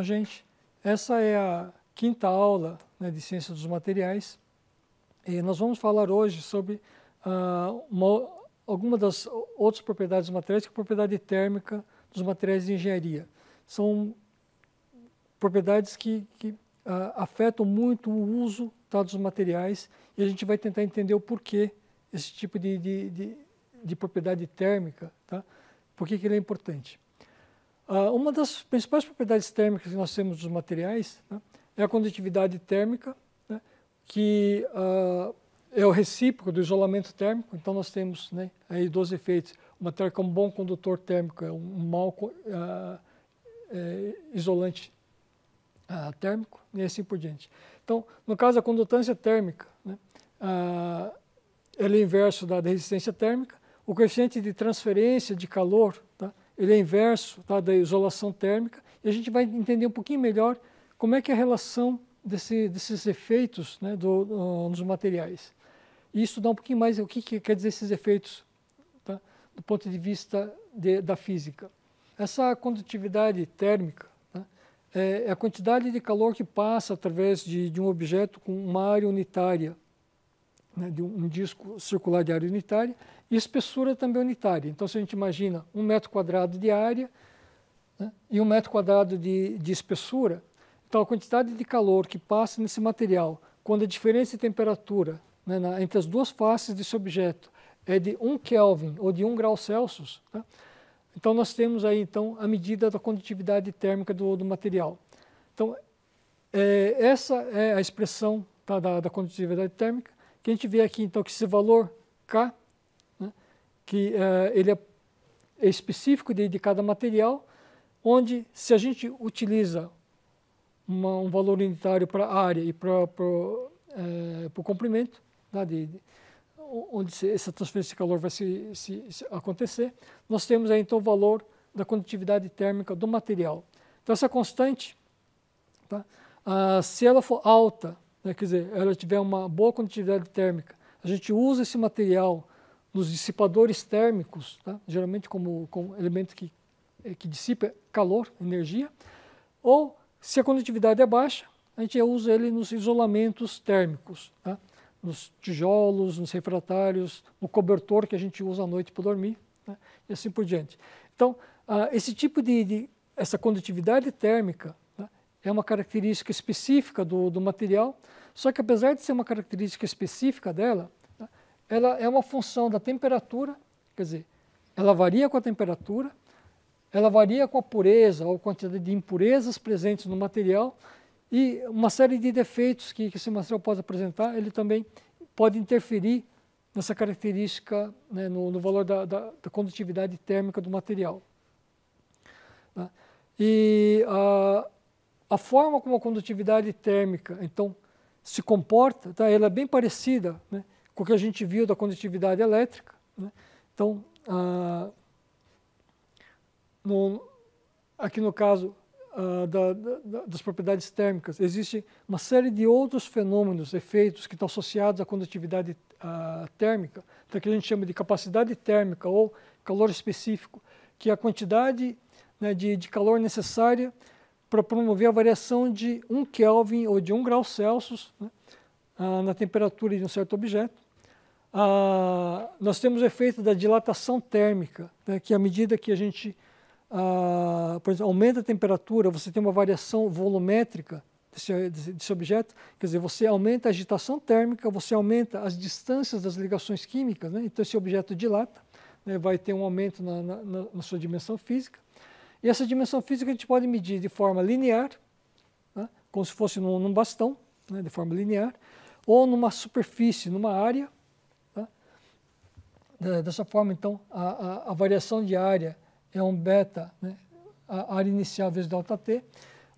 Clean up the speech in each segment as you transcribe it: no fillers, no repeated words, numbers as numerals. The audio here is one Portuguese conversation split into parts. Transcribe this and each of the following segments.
Bom, gente, essa é a quinta aula, né, de Ciência dos Materiais, e nós vamos falar hoje sobre alguma das outras propriedades dos materiais, que é a propriedade térmica dos materiais de engenharia. São propriedades que afetam muito o uso, tá, dos materiais, e a gente vai tentar entender o porquê esse tipo de propriedade térmica, tá? Por que ele é importante. Uma das principais propriedades térmicas que nós temos dos materiais, né, é a condutividade térmica, né, que é o recíproco do isolamento térmico. Então nós temos, né, aí 2 efeitos. O material que é um bom condutor térmico, é um mau isolante térmico, e assim por diante. Então, no caso da condutância térmica, né, ele é inverso da resistência térmica. O coeficiente de transferência de calor, tá, ele é inverso, tá, da isolação térmica, e a gente vai entender um pouquinho melhor como é que é a relação desses efeitos, né, nos materiais. E estudar um pouquinho mais o que quer dizer esses efeitos, tá, do ponto de vista da física. Essa condutividade térmica, tá, é a quantidade de calor que passa através de um objeto com uma área unitária, né, de um disco circular de área unitária, e espessura também unitária. Então, se a gente imagina 1 metro quadrado de área, né, e 1 metro quadrado de espessura, então a quantidade de calor que passa nesse material, quando a diferença de temperatura, né, entre as duas faces desse objeto é de 1 Kelvin ou de 1 grau Celsius, tá? Então nós temos aí então a medida da condutividade térmica do material. Então, essa é a expressão, tá, da condutividade térmica, que a gente vê aqui então que esse valor K, né, que ele é específico de cada material, onde se a gente utiliza um valor unitário para a área e para o comprimento, tá, onde essa transferência de calor vai se acontecer, nós temos aí então o valor da condutividade térmica do material. Então essa constante, tá, se ela for alta, né, quer dizer, ela tiver uma boa condutividade térmica, a gente usa esse material nos dissipadores térmicos, tá, geralmente como elemento que dissipa calor, energia, ou se a condutividade é baixa, a gente usa ele nos isolamentos térmicos, tá, nos tijolos, nos refratários, no cobertor que a gente usa à noite para dormir, né, e assim por diante. Então, esse tipo essa condutividade térmica, tá, é uma característica específica do material, só que apesar de ser uma característica específica dela, tá, ela é uma função da temperatura, quer dizer, ela varia com a temperatura, ela varia com a pureza ou quantidade de impurezas presentes no material, e uma série de defeitos que esse material pode apresentar, ele também pode interferir nessa característica, né, no valor da condutividade térmica do material. Tá? E a forma como a condutividade térmica, então, se comporta, tá, ela é bem parecida, né, com o que a gente viu da condutividade elétrica, né? Então, aqui no caso das propriedades térmicas, existe uma série de outros fenômenos, efeitos que estão associados à condutividade térmica, então, que a gente chama de capacidade térmica ou calor específico, que é a quantidade, né, de calor necessária para promover a variação de 1 Kelvin ou de 1 grau Celsius, né, na temperatura de um certo objeto. Nós temos o efeito da dilatação térmica, né, que à medida que a gente por exemplo, aumenta a temperatura, você tem uma variação volumétrica desse objeto, quer dizer, você aumenta a agitação térmica, você aumenta as distâncias das ligações químicas, né? Então esse objeto dilata, né, vai ter um aumento na sua dimensão física, e essa dimensão física a gente pode medir de forma linear, né, como se fosse num bastão, né, de forma linear, ou numa superfície, numa área, tá? Dessa forma, então, a variação de área é um beta, né, a área inicial vezes ΔT,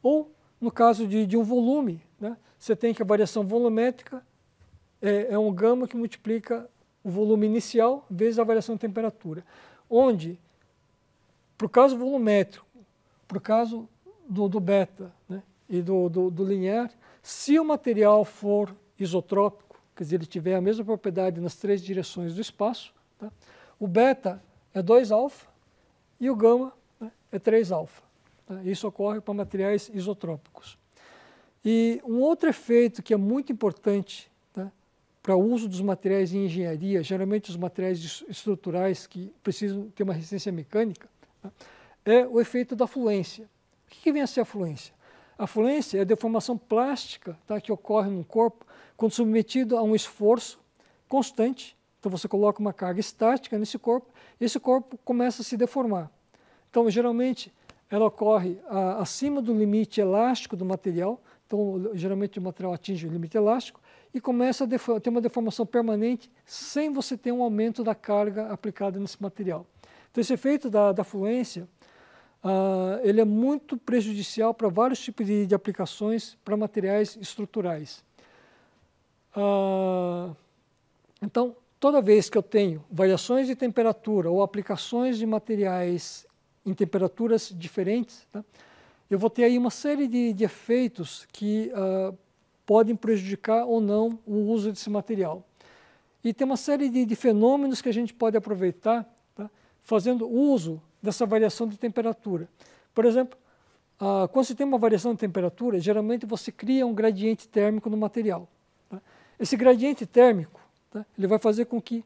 ou no caso de um volume, né, você tem que a variação volumétrica é um gama que multiplica o volume inicial vezes a variação de temperatura, onde, para o caso volumétrico, para o caso do beta, né, e do linear, se o material for isotrópico, quer dizer, ele tiver a mesma propriedade nas 3 direções do espaço, tá, o beta é 2 alfa, e o gama, né, é 3 alfa. Tá? Isso ocorre para materiais isotrópicos. E um outro efeito que é muito importante, tá, para o uso dos materiais em engenharia, geralmente os materiais estruturais que precisam ter uma resistência mecânica, tá, é o efeito da fluência. O que vem a ser a fluência? A fluência é a deformação plástica, tá, que ocorre no corpo quando submetido a um esforço constante. Então você coloca uma carga estática nesse corpo e esse corpo começa a se deformar. Então geralmente ela ocorre acima do limite elástico do material. Então geralmente o material atinge o limite elástico e começa a ter uma deformação permanente sem você ter um aumento da carga aplicada nesse material. Então esse efeito da fluência ele é muito prejudicial para vários tipos de aplicações para materiais estruturais. Então, toda vez que eu tenho variações de temperatura ou aplicações de materiais em temperaturas diferentes, tá, eu vou ter aí uma série de efeitos que podem prejudicar ou não o uso desse material. E tem uma série de fenômenos que a gente pode aproveitar, tá, fazendo uso dessa variação de temperatura. Por exemplo, quando você tem uma variação de temperatura, geralmente você cria um gradiente térmico no material. Tá? Esse gradiente térmico, tá, ele vai fazer com que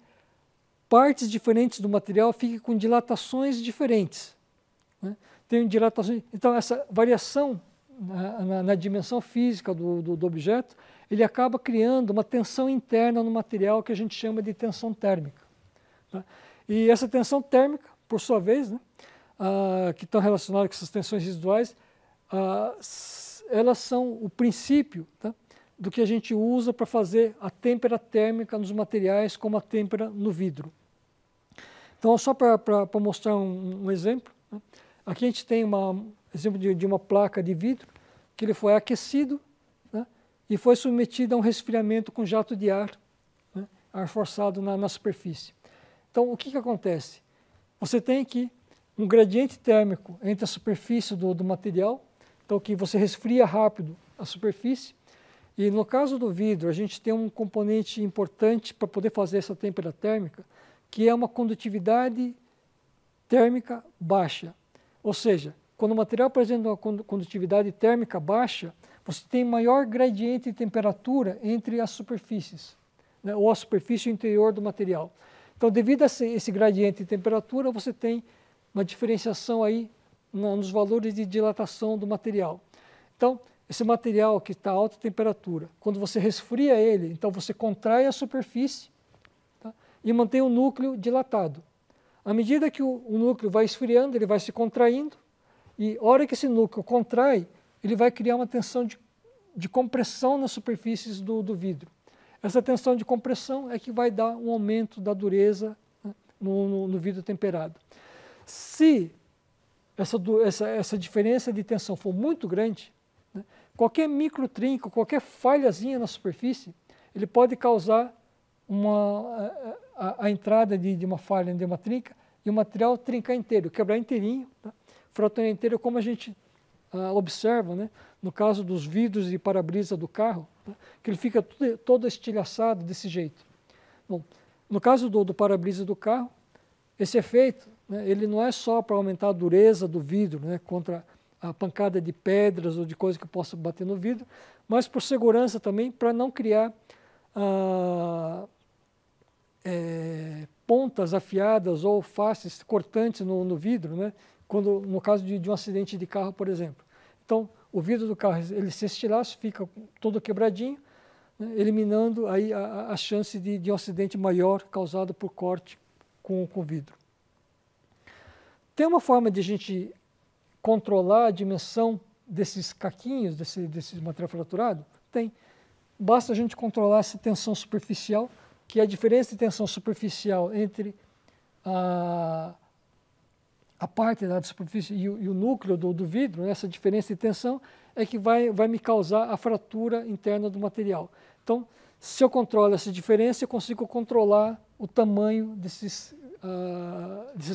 partes diferentes do material fiquem com dilatações diferentes. Né? Tem dilatações, então essa variação na dimensão física do objeto, ele acaba criando uma tensão interna no material que a gente chama de tensão térmica. Tá? E essa tensão térmica, por sua vez, né, que estão relacionadas com essas tensões residuais, elas são o princípio, tá, do que a gente usa para fazer a têmpera térmica nos materiais, como a têmpera no vidro. Então, só para mostrar um exemplo, né, aqui a gente tem um exemplo de uma placa de vidro que ele foi aquecido, né, e foi submetido a um resfriamento com jato de ar, né, ar forçado na superfície. Então, o que acontece? Você tem aqui um gradiente térmico entre a superfície do material, então que você resfria rápido a superfície, e no caso do vidro a gente tem um componente importante para poder fazer essa têmpera térmica, que é uma condutividade térmica baixa. Ou seja, quando o material apresenta uma condutividade térmica baixa, você tem maior gradiente de temperatura entre as superfícies, né, ou a superfície interior do material. Então, devido a esse gradiente de temperatura, você tem uma diferenciação aí nos valores de dilatação do material. Então, esse material que está a alta temperatura, quando você resfria ele, então você contrai a superfície, tá, e mantém o núcleo dilatado. À medida que o núcleo vai esfriando, ele vai se contraindo, e a hora que esse núcleo contrai, ele vai criar uma tensão de compressão nas superfícies do vidro. Essa tensão de compressão é que vai dar um aumento da dureza, né, no vidro temperado. Se essa diferença de tensão for muito grande, né, qualquer microtrinco, qualquer falhazinha na superfície, ele pode causar a entrada de uma falha de uma trinca e o material trincar inteiro, quebrar inteirinho, tá? Fraturar inteiro, como a gente observa, né, no caso dos vidros e para-brisa do carro, né, que ele fica todo estilhaçado desse jeito. Bom, no caso do para-brisa do carro, esse efeito, né, ele não é só para aumentar a dureza do vidro, né, contra a pancada de pedras ou de coisas que possam bater no vidro, mas por segurança também, para não criar pontas afiadas ou faces cortantes no vidro, né, no caso de um acidente de carro, por exemplo. Então, o vidro do carro ele se estilaça, fica todo quebradinho, né, eliminando aí a chance de um acidente maior causado por corte com o vidro. Tem uma forma de a gente controlar a dimensão desses caquinhos, desse material fraturado? Tem. Basta a gente controlar essa tensão superficial, que é a diferença de tensão superficial entre a parte da superfície e o núcleo do vidro, né, essa diferença de tensão é que vai me causar a fratura interna do material. Então, se eu controlo essa diferença, eu consigo controlar o tamanho desses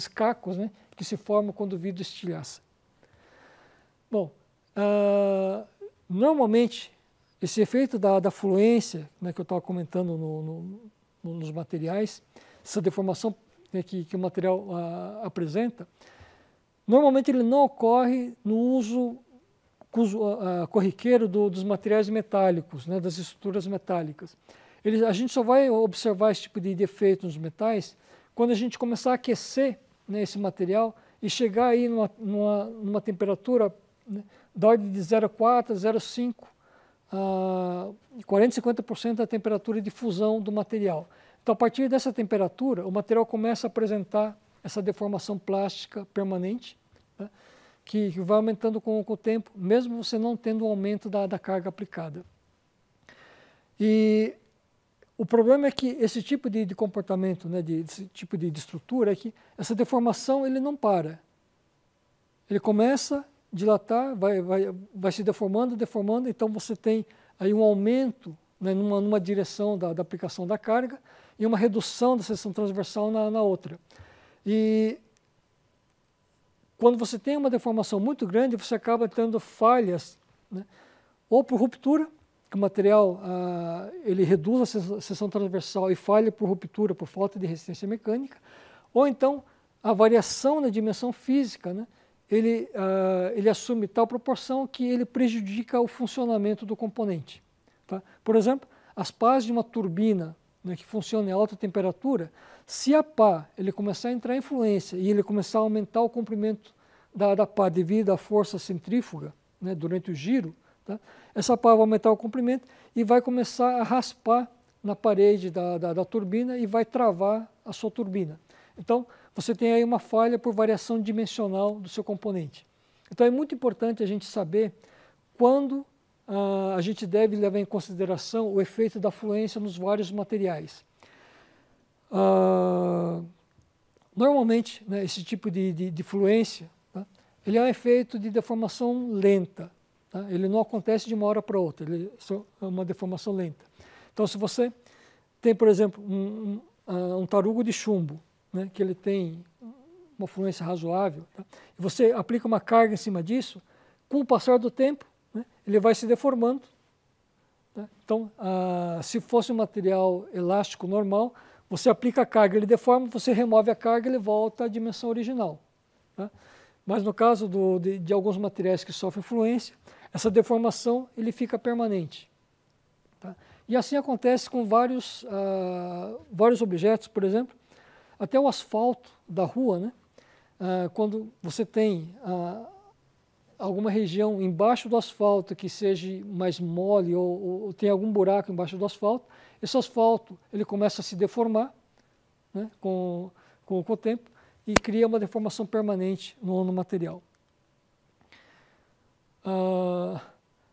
cacos, né, que se formam quando o vidro estilhaça. Bom, normalmente, esse efeito da fluência, né, que eu estava comentando nos materiais, essa deformação, né, que o material apresenta, Normalmente ele não ocorre no uso corriqueiro dos materiais metálicos, né, das estruturas metálicas. A gente só vai observar esse tipo de efeito nos metais quando a gente começar a aquecer, né, esse material e chegar aí numa temperatura, né, da ordem de 0,4 a 0,5, 40, 50% da temperatura de fusão do material. Então, a partir dessa temperatura, o material começa a apresentar essa deformação plástica permanente, né, que vai aumentando com o tempo, mesmo você não tendo um aumento da carga aplicada. E o problema é que esse tipo de comportamento, né, esse tipo de estrutura, é que essa deformação ele não para. Ele começa a dilatar, vai se deformando, então você tem aí um aumento, né, numa direção da aplicação da carga e uma redução da seção transversal na outra. E quando você tem uma deformação muito grande, você acaba tendo falhas, né, ou por ruptura, que o material ele reduz a seção transversal e falha por ruptura, por falta de resistência mecânica, ou então a variação na dimensão física, né, ele assume tal proporção que ele prejudica o funcionamento do componente. Tá? Por exemplo, as pás de uma turbina, né, que funciona em alta temperatura, se a pá ele começar a entrar em fluência e ele começar a aumentar o comprimento da pá devido à força centrífuga, né, durante o giro, tá? Essa pá vai aumentar o comprimento e vai começar a raspar na parede da turbina e vai travar a sua turbina. Então, você tem aí uma falha por variação dimensional do seu componente. Então, é muito importante a gente saber quando a gente deve levar em consideração o efeito da fluência nos vários materiais. Normalmente, né, esse tipo de fluência, tá, ele é um efeito de deformação lenta. Tá? Ele não acontece de uma hora para outra, ele é uma deformação lenta. Então, se você tem, por exemplo, um tarugo de chumbo, né, que ele tem uma fluência razoável, tá, e você aplica uma carga em cima disso, com o passar do tempo, né, ele vai se deformando. Tá? Então, se fosse um material elástico normal, você aplica a carga, ele deforma, você remove a carga, ele volta à dimensão original. Tá? Mas no caso de alguns materiais que sofrem fluência, essa deformação ele fica permanente. Tá? E assim acontece com vários objetos, por exemplo, até o asfalto da rua, né? Quando você tem alguma região embaixo do asfalto que seja mais mole ou tem algum buraco embaixo do asfalto, esse asfalto ele começa a se deformar, né, com o tempo e cria uma deformação permanente no material.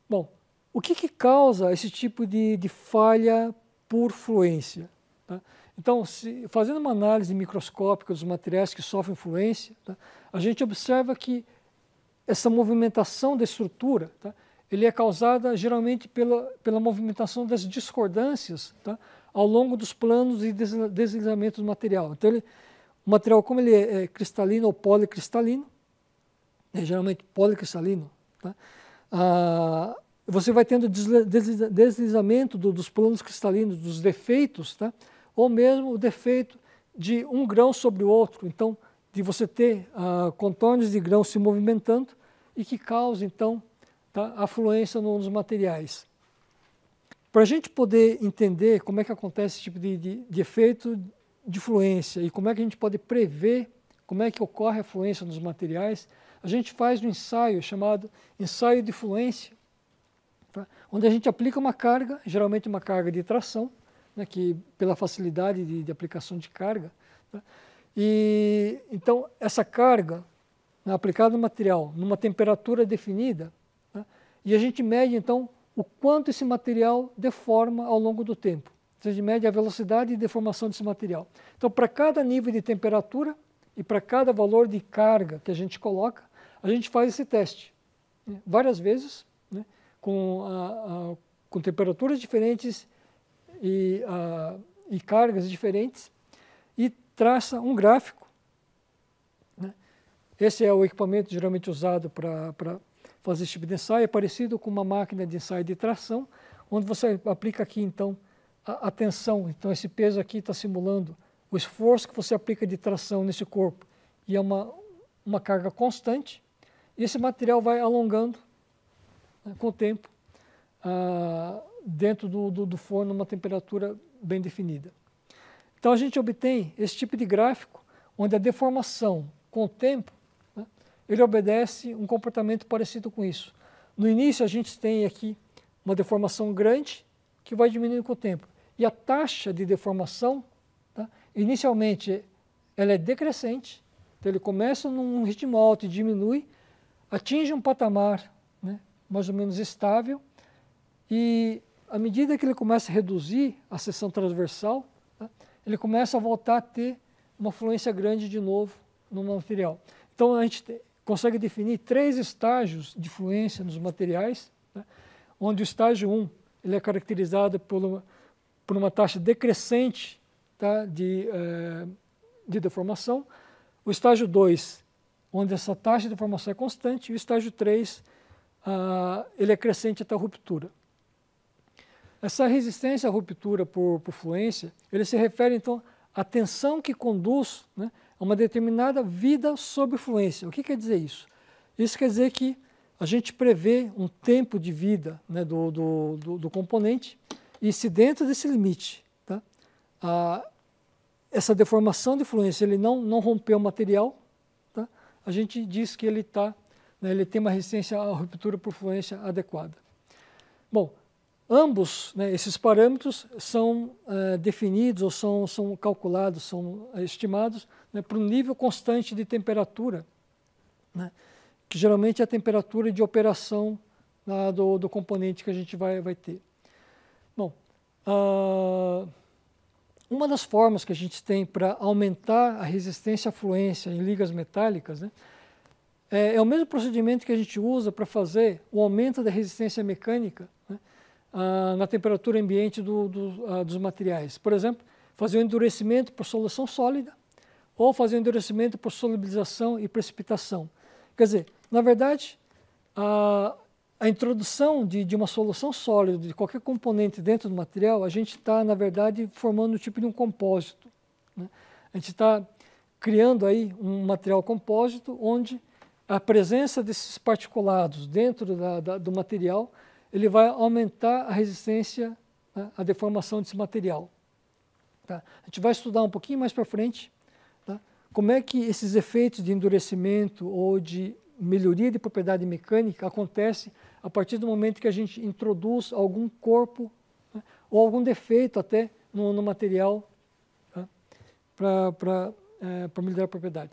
Bom, o que causa esse tipo de falha por fluência? Tá? Então, fazendo uma análise microscópica dos materiais que sofrem fluência, tá, a gente observa que essa movimentação da estrutura, tá, ele é causada geralmente pela movimentação das discordâncias, tá, ao longo dos planos de deslizamento do material. Então, o material, como ele é cristalino ou policristalino, geralmente policristalino, tá, você vai tendo deslizamento dos planos cristalinos, dos defeitos, tá, ou mesmo o defeito de um grão sobre o outro. Então, de você ter contornos de grãos se movimentando e que causa, então, tá, a fluência nos materiais. Para a gente poder entender como é que acontece esse tipo de efeito de fluência e como é que a gente pode prever como é que ocorre a fluência nos materiais, a gente faz um ensaio chamado ensaio de fluência, tá, onde a gente aplica uma carga, geralmente uma carga de tração, né, que pela facilidade de aplicação de carga, tá, e então essa carga, né, aplicada no material numa temperatura definida, tá, e a gente mede então o quanto esse material deforma ao longo do tempo. Então, a gente mede a velocidade de deformação desse material. Então, para cada nível de temperatura e para cada valor de carga que a gente coloca, a gente faz esse teste, né, várias vezes, né, com temperaturas diferentes e cargas diferentes, e traça um gráfico, né. Esse é o equipamento geralmente usado para fazer esse tipo de ensaio, é parecido com uma máquina de ensaio de tração, onde você aplica aqui, então, a tensão. Então, esse peso aqui está simulando o esforço que você aplica de tração nesse corpo, e é uma uma carga constante e esse material vai alongando, né, com o tempo, dentro do forno numa temperatura bem definida. Então a gente obtém esse tipo de gráfico onde a deformação com o tempo, né, ele obedece um comportamento parecido com isso. No início a gente tem aqui uma deformação grande que vai diminuindo com o tempo. E a taxa de deformação, tá, inicialmente ela é decrescente, então ele começa num ritmo alto e diminui, atinge um patamar, né, mais ou menos estável, e à medida que ele começa a reduzir a seção transversal, tá, ele começa a voltar a ter uma fluência grande de novo no material. Então a gente consegue definir 3 estágios de fluência nos materiais, né, onde o estágio 1 ele é caracterizado por uma taxa decrescente, tá, de deformação, o estágio 2, onde essa taxa de deformação é constante, e o estágio 3, ele é crescente até a ruptura. Essa resistência à ruptura por fluência, ele se refere então à tensão que conduz, né, a uma determinada vida sob fluência. O que quer dizer isso? Isso quer dizer que a gente prevê um tempo de vida, né, do componente, e se dentro desse limite, tá, essa deformação de fluência ele não rompeu o material, tá, a gente diz que ele ele tem uma resistência à ruptura por fluência adequada. Bom, ambos, né, esses parâmetros são definidos ou são calculados, são estimados, né, para um nível constante de temperatura, né, que geralmente é a temperatura de operação do componente que a gente vai ter. Bom, uma das formas que a gente tem para aumentar a resistência à fluência em ligas metálicas, né, é o mesmo procedimento que a gente usa para fazer o aumento da resistência mecânica, né, na temperatura ambiente dos materiais. Por exemplo, fazer um endurecimento por solução sólida ou fazer um endurecimento por solubilização e precipitação. Quer dizer, na verdade, a introdução de uma solução sólida, de qualquer componente dentro do material, a gente está, na verdade, formando um tipo de um compósito, né? A gente está criando aí um material compósito onde a presença desses particulados dentro do material, ele vai aumentar a resistência, né, à deformação desse material. Tá? A gente vai estudar um pouquinho mais para frente, tá, como é que esses efeitos de endurecimento ou de melhoria de propriedade mecânica acontece a partir do momento que a gente introduz algum corpo, né, ou algum defeito até no material, tá, para melhorar a propriedade.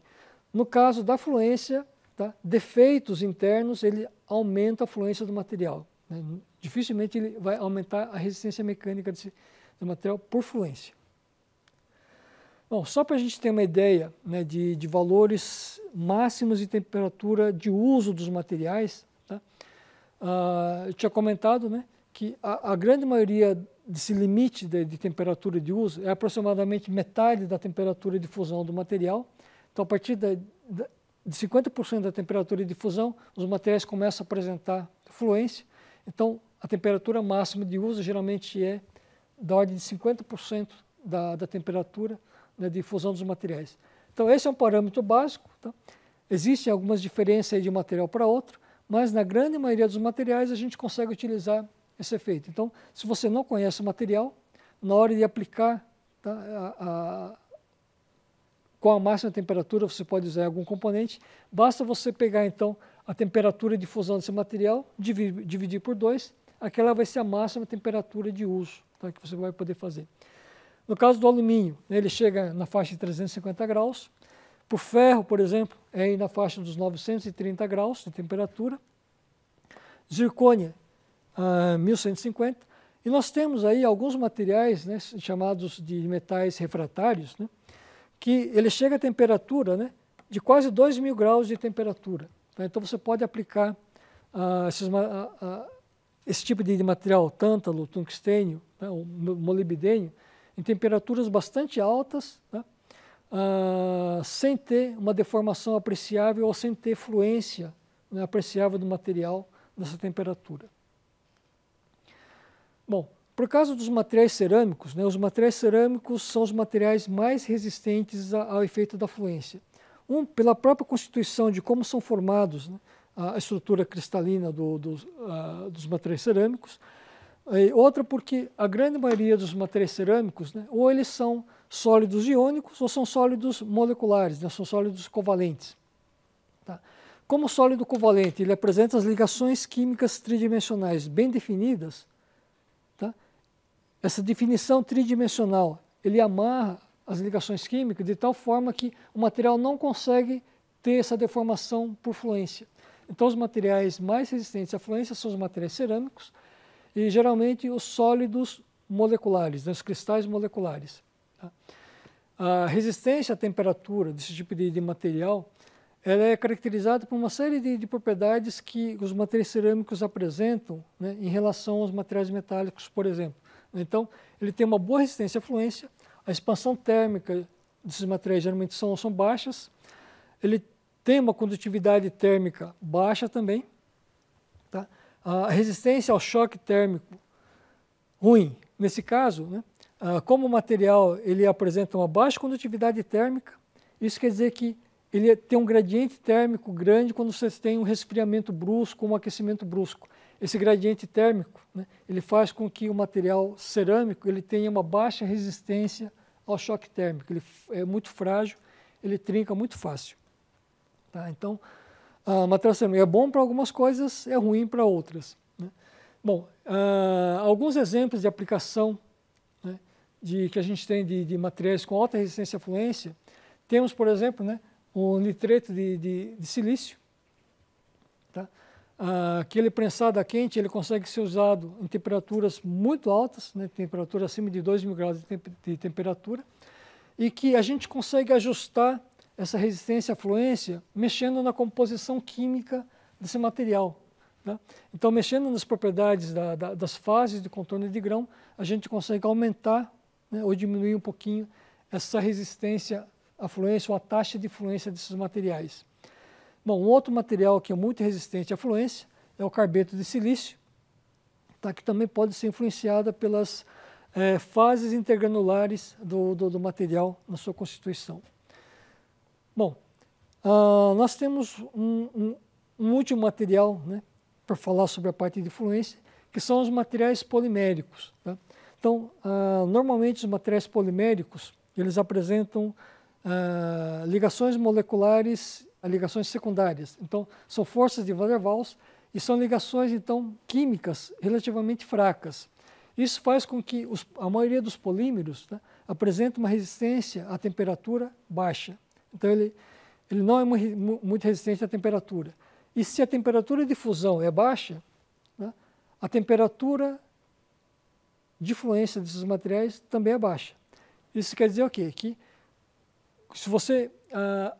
No caso da fluência, tá, defeitos internos, ele aumenta a fluência do material, né? Dificilmente ele vai aumentar a resistência mecânica do material por fluência. Bom, só para a gente ter uma ideia, né, de valores máximos de temperatura de uso dos materiais, tá? Eu tinha comentado, né, que a grande maioria desse limite de temperatura de uso é aproximadamente metade da temperatura de fusão do material. Então, a partir de 50% da temperatura de fusão, os materiais começam a apresentar fluência. Então, a temperatura máxima de uso geralmente é da ordem de 50% da temperatura, né, de fusão dos materiais. Então, esse é um parâmetro básico. Tá? Existem algumas diferenças aí de um material para outro, mas na grande maioria dos materiais a gente consegue utilizar esse efeito. Então, se você não conhece o material, na hora de aplicar, tá, qual a máxima temperatura você pode usar em algum componente, basta você pegar então a temperatura de fusão desse material, dividir por 2, aquela vai ser a máxima temperatura de uso, tá, que você vai poder fazer. No caso do alumínio, né, ele chega na faixa de 350 graus. Para o ferro, por exemplo, é aí na faixa dos 930 graus de temperatura. Zircônia, 1150. E nós temos aí alguns materiais, né, chamados de metais refratários, né, que ele chega a temperatura, né, de quase 2.000 graus de temperatura. Tá? Então você pode aplicar esse tipo de material, tântalo, tungstênio, né, o molibdênio, em temperaturas bastante altas, tá? Sem ter uma deformação apreciável ou sem ter fluência, né, apreciável do material nessa temperatura. Bom, por causa dos materiais cerâmicos, né, os materiais cerâmicos são os materiais mais resistentes ao efeito da fluência. pela própria constituição de como são formados, né, a estrutura cristalina dos materiais cerâmicos, e outra porque a grande maioria dos materiais cerâmicos, né, ou eles são sólidos iônicos ou são sólidos moleculares, né, são sólidos covalentes. Tá? Como sólido covalente, ele apresenta as ligações químicas tridimensionais bem definidas. Tá? Essa definição tridimensional, ele amarra as ligações químicas de tal forma que o material não consegue ter essa deformação por fluência. Então, os materiais mais resistentes à fluência são os materiais cerâmicos e, geralmente, os sólidos moleculares, né, os cristais moleculares. Tá? A resistência à temperatura desse tipo de material, ela é caracterizada por uma série de propriedades que os materiais cerâmicos apresentam, né, em relação aos materiais metálicos, por exemplo. Então, ele tem uma boa resistência à fluência, a expansão térmica desses materiais geralmente são baixas, ele tem uma condutividade térmica baixa também, tá? A resistência ao choque térmico ruim. Nesse caso, né, como o material ele apresenta uma baixa condutividade térmica, isso quer dizer que ele tem um gradiente térmico grande quando você tem um resfriamento brusco, um aquecimento brusco. Esse gradiente térmico, né, ele faz com que o material cerâmico ele tenha uma baixa resistência ao choque térmico. Ele é muito frágil, ele trinca muito fácil. Tá? Então, a material cerâmico é bom para algumas coisas, é ruim para outras. Né? Bom, alguns exemplos de aplicação, né, que a gente tem de materiais com alta resistência à fluência, temos, por exemplo, né, o nitreto de silício, tá? Que ele prensado a quente, ele consegue ser usado em temperaturas muito altas, né, temperatura acima de 2.000 graus de temperatura, e que a gente consegue ajustar essa resistência à fluência mexendo na composição química desse material. Tá? Então, mexendo nas propriedades das fases de contorno de grão, a gente consegue aumentar, né, ou diminuir um pouquinho essa resistência à fluência ou a taxa de fluência desses materiais. Bom, um outro material que é muito resistente à fluência é o carbeto de silício, tá? Que também pode ser influenciada pelas fases intergranulares do material na sua constituição. Bom, nós temos um último material, né, para falar sobre a parte de fluência, que são os materiais poliméricos. Tá? Então, normalmente os materiais poliméricos, eles apresentam ligações moleculares a ligações secundárias. Então, são forças de Van der Waals e são ligações, então, químicas relativamente fracas. Isso faz com que a maioria dos polímeros, né, apresente uma resistência à temperatura baixa. Então, ele não é muito resistente à temperatura. E se a temperatura de fusão é baixa, né, a temperatura de fluência desses materiais também é baixa. Isso quer dizer o quê? Que se você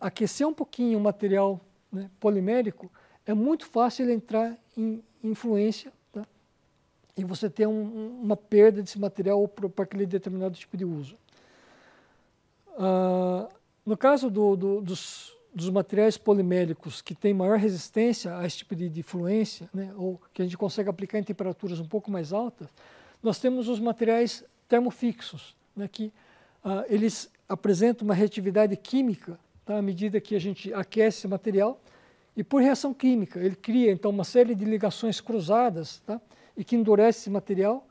aquecer um pouquinho o material, né, polimérico, é muito fácil ele entrar em fluência, tá? E você ter uma perda desse material para aquele determinado tipo de uso. No caso dos materiais poliméricos que têm maior resistência a esse tipo de fluência, né, ou que a gente consegue aplicar em temperaturas um pouco mais altas, nós temos os materiais termofixos, né, que eles apresentam uma reatividade química, tá, à medida que a gente aquece esse material, e por reação química ele cria então uma série de ligações cruzadas, tá, e que endurece esse material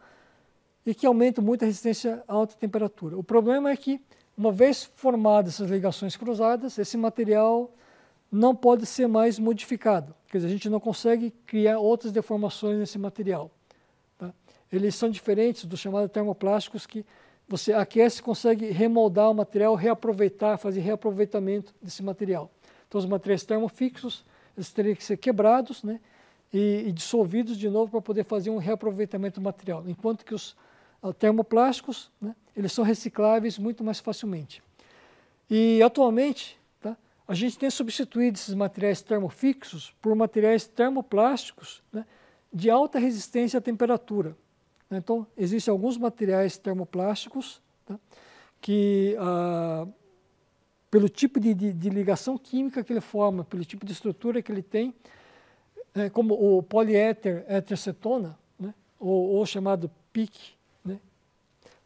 e que aumenta muito a resistência a alta temperatura. O problema é que, uma vez formadas essas ligações cruzadas, esse material não pode ser mais modificado. Quer dizer, a gente não consegue criar outras deformações nesse material. Tá? Eles são diferentes dos chamados termoplásticos, que você aquece e consegue remoldar o material, reaproveitar, fazer reaproveitamento desse material. Então, os materiais termofixos, eles teriam que ser quebrados, né, e dissolvidos de novo para poder fazer um reaproveitamento do material. Enquanto que os termoplásticos, né, eles são recicláveis muito mais facilmente. E, atualmente, tá, a gente tem substituído esses materiais termofixos por materiais termoplásticos, né, de alta resistência à temperatura. Então, existem alguns materiais termoplásticos, tá, que, pelo tipo de ligação química que ele forma, pelo tipo de estrutura que ele tem, como o poliéter éter-cetona, né, ou chamado PIC, né,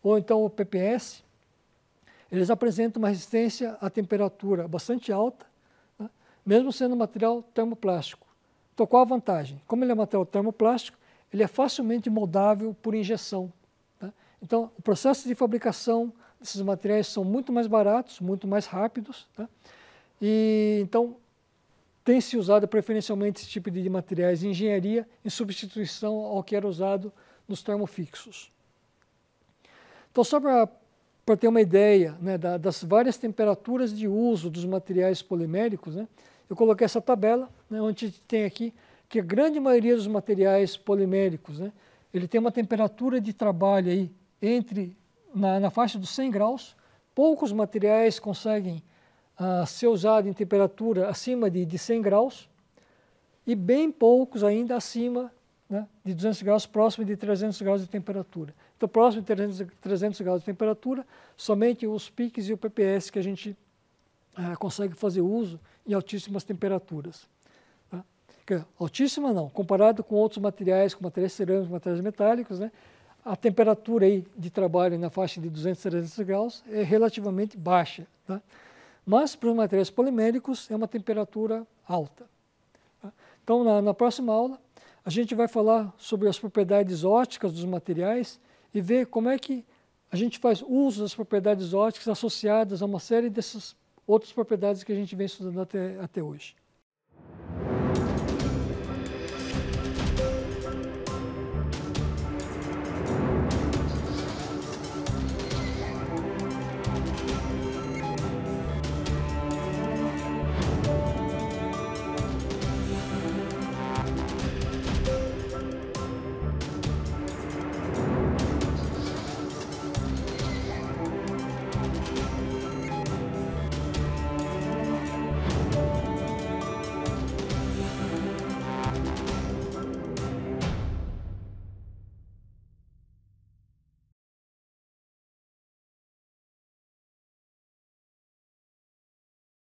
ou então o PPS, eles apresentam uma resistência à temperatura bastante alta, mesmo sendo material termoplástico. Então, qual a vantagem? Como ele é material termoplástico, ele é facilmente moldável por injeção. Tá? Então, o processo de fabricação desses materiais são muito mais baratos, muito mais rápidos. Tá? E, então, tem se usado preferencialmente esse tipo de materiais em engenharia em substituição ao que era usado nos termofixos. Então, só para ter uma ideia, né, das várias temperaturas de uso dos materiais poliméricos, né, eu coloquei essa tabela, né, onde a gente tem aqui que a grande maioria dos materiais poliméricos, né, ele tem uma temperatura de trabalho aí na faixa dos 100 graus. Poucos materiais conseguem ser usados em temperatura acima de 100 graus e bem poucos ainda acima, né, de 200 graus, próximo de 300 graus de temperatura. Então, próximo de 300 graus de temperatura, somente os PICs e o PPS que a gente consegue fazer uso em altíssimas temperaturas. Tá? Altíssima não, comparado com outros materiais, como materiais cerâmicos, materiais metálicos, né, a temperatura aí de trabalho na faixa de 200 a 300 graus é relativamente baixa. Tá? Mas, para os materiais poliméricos, é uma temperatura alta. Tá? Então, na próxima aula, a gente vai falar sobre as propriedades ópticas dos materiais e ver como é que a gente faz uso das propriedades ópticas associadas a uma série dessas outras propriedades que a gente vem estudando até hoje.